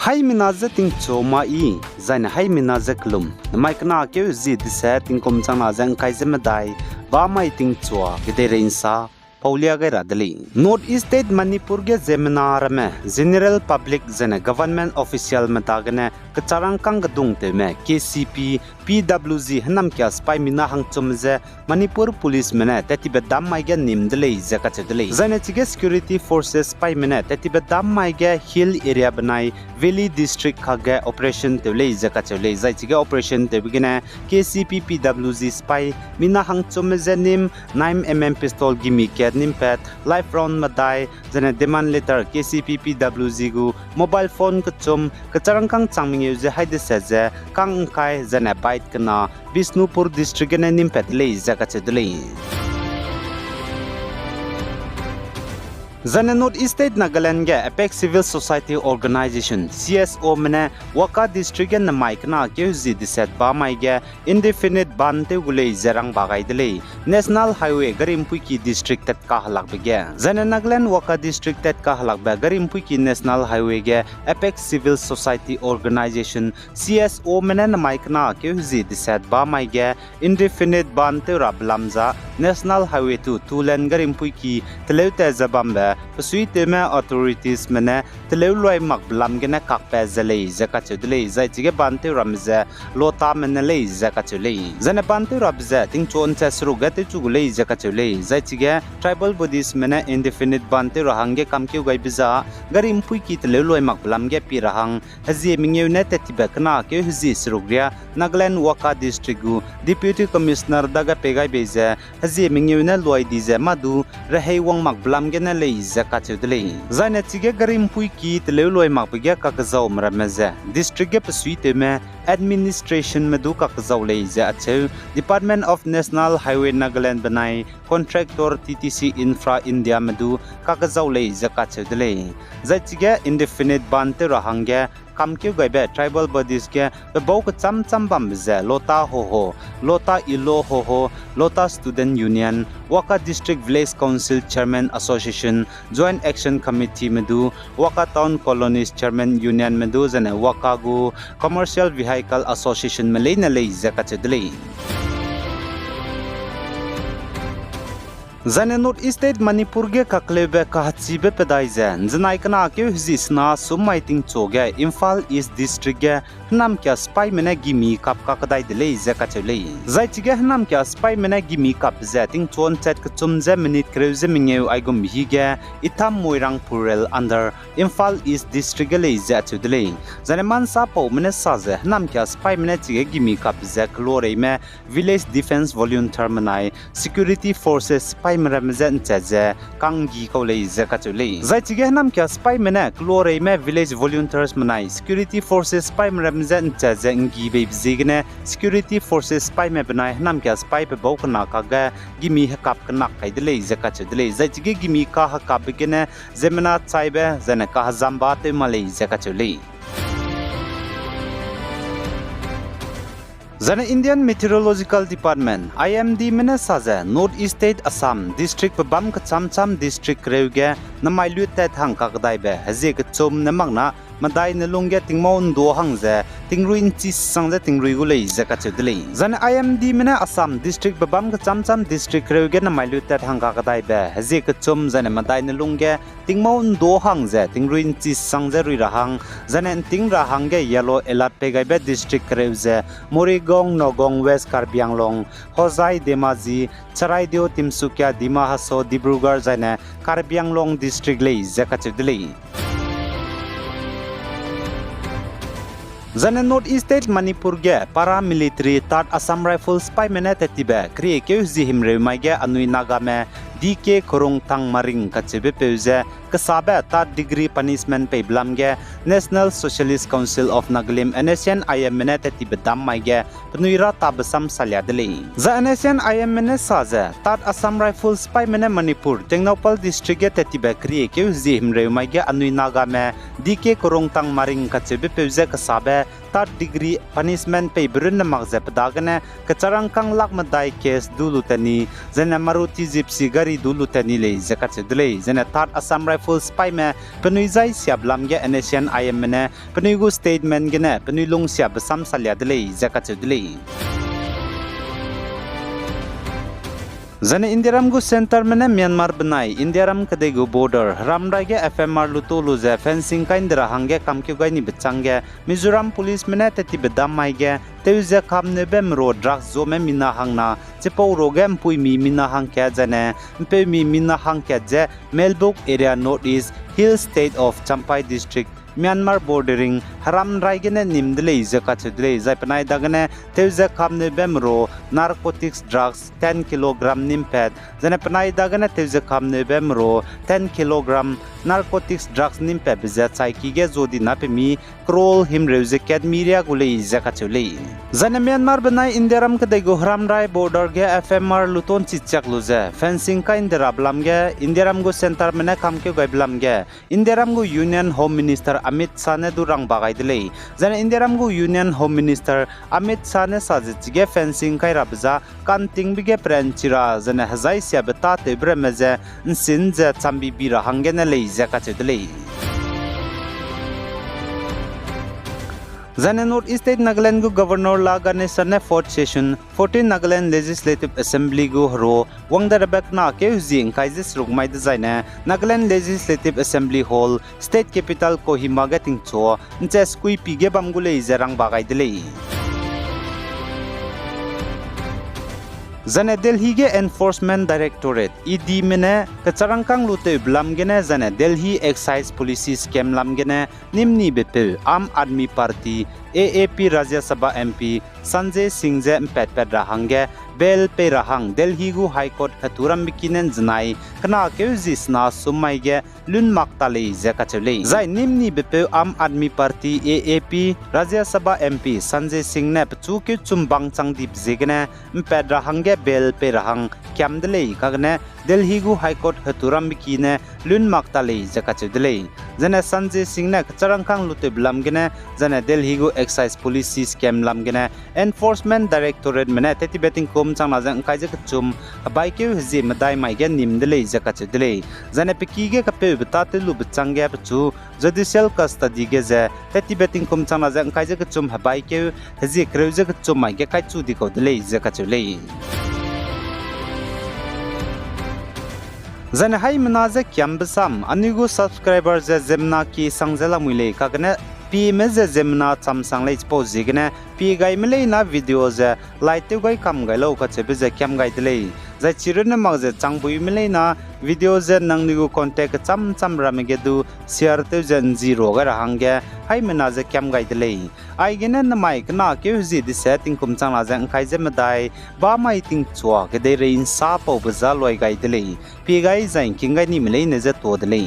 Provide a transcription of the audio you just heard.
Hai minaze ting choma I zaina hai minaze klum maikna ke zi dise ting kom chana jang kai zemadai ba mai ting chwa gidere insa Paulia gaira dali North East State Manipur ge seminar me general public jana government official matagane kacharang kang dung te me KCP PWZ hanam kya spy mina hang chumje Manipur police mena tetibe dam mai ge nim dele zaka chedele jana chige security forces spy mena tetibe dam mai ge hill area banai Valley district khage operation tele zaka chele zai chige operation te bigina KCP PWZ spy mina hang chumje nim 9mm pistol gimi Nimpet life round madai jana demand letter KCP PWZ gu mobile phone kachum kacharang kang changming use haide saje kang kai jana bite kana Bisnupur district ne nimpet le jaka chedle Zane North East State Nagaland ge Apex Civil Society Organization CSO mene Waka district na maikna ke zi diset ba mai ge indefinite ban te gule zarang bagai dele National Highway Garimpui ki district tet ka halak bege Zane Nagaland Waka district tet ka halak ba Garimpui ki National Highway ge Apex Civil Society Organization CSO mene na maikna ke zi diset ba mai ge indefinite ban te rablamza National Highway 2 Tulen Garimpui ki teleute zabambe Pasui tema authorities mene telewloi makblam gena kakpe zalei zaka chudlei zai chige bante ramze lota menelei zaka chulei zane bante rabze ting chon chasru gate chugulei zaka chulei zai chige tribal bodies mene indefinite bante rahange kamkeu gai biza garim pui ki telewloi makblam ge pi rahang hazi mingeu ne tetibekna ke hazi srugria Nagaland Waka district gu deputy commissioner daga pegai beze hazi mingeu ne loi dize madu rahei wang makblam gena lei zaka chudlei zaina chige garim pui ki telewloi makpege kakzau mrameze district ge pasui teme administration medu kakzau lei za ache Department of National Highway Nagaland banai contractor TTC Infra India medu kakzau lei zaka chudlei zai chige indefinite bante rahange kamkeu gaibe tribal bodies ke bau cham bam ze lota ho lota ilo ho lota student union Waka district village council chairman association joint action committee medu Waka town colonies chairman union medu jane Waka gu commercial vehicle association meleina lei zaka chedlei Zane North East State Manipur ge kaklebe kahachibe pedaizen janaikna ke hizisna sumaiting choge Imphal East district ge nam kya spy mena gimi kap ka kadai dele zaka chele zai chige nam kya spy mena gimi kap zating chon chat ka chumje minute kreuze mingeu aigum hi ge itham moirang pural under Imphal East district ge le za chudele zane man sa po mena saze nam kya spy mena chige gimi kap za klore me village defense volunteer manai security forces spy Ramzan chaze kangi kaulei zakachule zai chige nam kya spy mena klore me village volunteers manai security forces spy ramzan chaze ngi be bzigne security forces spy me banai nam kya spy pe bokna ka ga gimi hakap kana kaidele zakachule zai chige gimi ka hakap begene zemena chaibe zana ka zamba te malei zakachule Zana Indian Meteorological Department IMD mena saza North East State Assam district bam ka cham district reuge na mailu ta thang ka kadai be haje ka chom na magna madai na lungge tingmon do hangze tingruin chi sangza tingrui gulei zaka chudlei Zana IMD mena Assam district bam ka cham district reuge na mailu ta thang ka kadai be haje ka chom zana madai na lungge tingmon do hangze tingruin chi sangza rui rahang zana ting rahang ge yellow alert pe gai be district reuze mori Gong Nogong West Karbi Anglong Hozai Demaji Charaidio Timsukia Dima Haso Dibrugarh Jaina Karbi Anglong district lei zakachudlei Zane North East State Manipur ge paramilitary 3rd Assam Rifles spy mena tetibe kri ke zi himre mai ge anui Naga me DK Korong Tang Maring kachebe peuze kasabe 3rd degree punishment pe blamge National Socialist Council of Nagaland NSA IM mena tetibe dam mai ge pnuira tabasam salyadele za NSA IM mena saze 3rd Assam Rifles spy mena Manipur Tengnopal district ge tetibe kri ke zi himre mai ge anui Naga me DK Korong Tang Maring kachebe peuze kasabe 3rd degree punishment pe brun magze padagane kacharang kang lak madai case dulutani zena Maruti Gypsy gari dulutani le zakachedle zena 3rd Assam rifle spy me penui zai siap lam ge NSA IM ne penui gu statement ge ne penui lung siap sam salya dele zakat dele Zane Indiaram gu center mene Myanmar benai Indiaram kadai gu border ramrai ge FMR luto luze fencing kaindra hange kamkyu gai ni bechangge Mizoram police mene teti bedam mai ge teuze kamne bem ro drugs zome mina hangna chepo rogem pui mi mina hang kya jane mpe mi mina hang kya je Melbuk area northeast hill state of Champai district Myanmar bordering haram raigene nimdle zakachudle zaipanai dagane teuze kamne bemro narcotics drugs 10 kg nimpet jane panai dagane teuze kamne bemro 10 kg narcotics drugs nimpet beza chaiki ge jodi napemi krol himreuze kadmiria gule zakachule jane Myanmar banai indiaram kadai go haram rai border ge FMR luton chichak luze fencing kain derablam ge indiaram go center mena kamke gaiblam ge indiaram go union home minister Amit Shah ne durang bagai dile jane Indiaram gu Union Home Minister Amit Shah ne sajich fencing kai rabza kanting bige prenchira jane hazai sia beta te bremeze nsin je chambi bira hangene le zaka chedile Zane North East State Nagaland gu Governor Naga ne sarne 4th session 14 Nagaland Legislative Assembly gu hro wangda rebek na ke uzing kaizis rugmai de zaine Nagaland Legislative Assembly Hall State Capital Kohima ga tingcho nche skui pige bamgule izarang bagai dile Zane Delhi ge Enforcement Directorate ED mene kacharangkang lute blamgene Zane Delhi Excise Policy Scam lamgene nimni bepe Aam Aadmi Party AAP Rajya Sabha MP Sanjay Singh je pet rahange bel pe rahang Delhi gu High Court khaturam bikinen znai kana ke jisna sumai ge lun maktale zakachule zai nimni bepe Aam Aadmi Party AAP Rajya Sabha MP Sanjay Singh ne chu ke chumbang changdip jegne pet rahange bel pe rahang kyamdele kagne Delhi gu High Court khaturam bikine lun maktale zakachule jane Sanjay Singh ne kacharangkang lute blamgene jane Delhi gu Excise Policy Scam lamgene Enforcement Directorate mene teti betting kom changna jang kaije kchum baike hji madai mai ge nimdele zakachudele jane piki ge kape bata lu bchangge pchu judicial custody ge je teti betting kom changna jang kaije kchum baike hji kreuze kchum mai ge kaichu dikodele zakachule Zane hai manaze kyambsam anigu subscriber je Zemna ki sangjala muile kagne PMZ Zemna chamsang lai pose gne P gai mele na video je light gai kam gai lo ka chebe je kyam gai dele za chirun mag je changbui mele na video je nangnigu contact cham ramege du share te jen zero ga rahangge hai mena je kyam gai dele ai gene na mai na ke ji di setting kum chang la jang khai je madai ba mai ting chwa ke de rein sa po baza loi gai dele P gai zain king gai ni mele ne je to dele